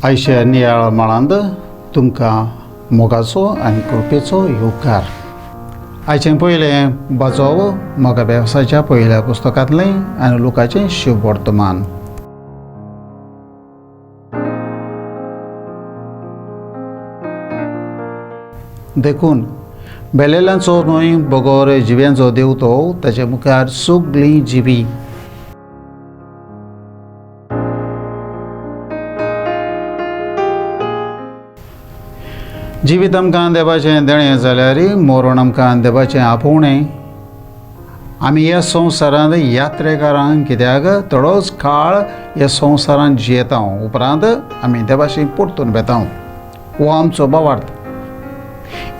आयच्या नियाळ माळांत तुमकां मोगाचो आनी कृपेचो उपकार. आयचें पयलें वाचोव मोगा वेवसायाच्या पयल्या पुस्तकांतलें आनी लुकाचें शुभ वर्तमान. देखून बेलेल्यांचो न्हय बगोर जिव्यांचो देव तो ताचे मुखार सगळीं जिवी जिवीत आमकां देवाचें देणें जाल्यार मरण आमकां देवाचें आपोवणें. आमी ह्या संवसारांत यात्रेकारांक कित्याक थोडोच काळ ह्या संवसारांत जियेता उपरांत आमी देवाशी परतून वेता हो आमचो भावार्थ.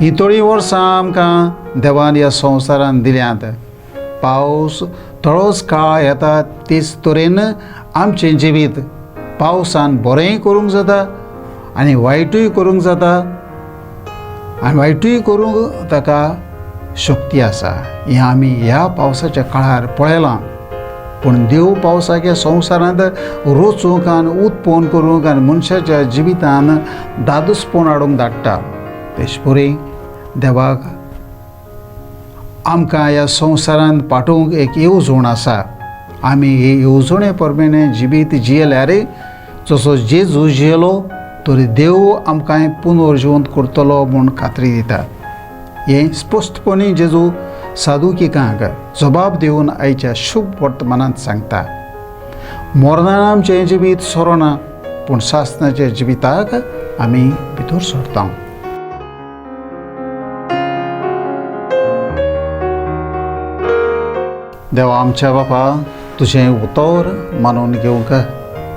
ही थोडीं वर्सां आमकां देवान ह्या संवसारांत दिल्यांत. पावस थोडोच काळ येता तेच तरेन आमचें जिवीत पावसान बरेंय करूंक जाता आनी वायटूय करूंक जाता आनी वायटूय करूंक ताका शक्ती आसा. हें आमी ह्या पावसाच्या काळार पळयलां. पूण देव पावसाक ह्या संवसारांत रोचूंक आनी उत्पन्न करूंक आनी मनशाच्या जिवितान दादूसपण हाडूंक धाडटा. तेच परी देवाक आमकां ह्या संवसारांत पाठोवंक एक येवजण आसा. आमी हे येवजणे प्रमाणे जिवीत जियेल्यार जसो जेजू जियेलो तरी देव आमकां पुनर्जिवंत करतलो म्हूण खात्री दिता. हें स्पश्टपणी जेजू सादुकीकांक जबाब दिवन आयच्या शुभ वर्तमानांत सांगता. मरणान आमचें जिवीत सोरोना पूण सासणाच्या जिविताक आमी भितर सरता. देवा आमच्या बापा तुजें उतर मानून घेवंक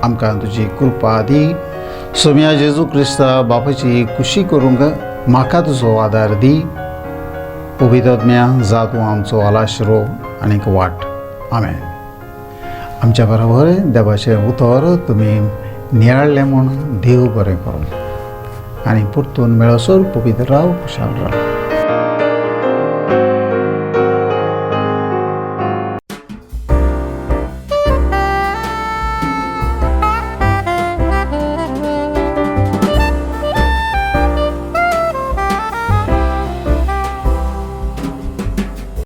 आमकां तुजी कृपा दी. सोम्या जेजू क्रिस्ता बापाची खुशी करूंक म्हाका तुजो आदार दी. पवित्रज्ञा जा तूं आमचो आलाशिरो आनीक वाट. आमेन. आमच्या बरोबर देवाचें उतर तुमी नियाळ्ळें म्हूण देव बरें करूं आनी परतून मेळसर पवित्र राव खुशाल राव.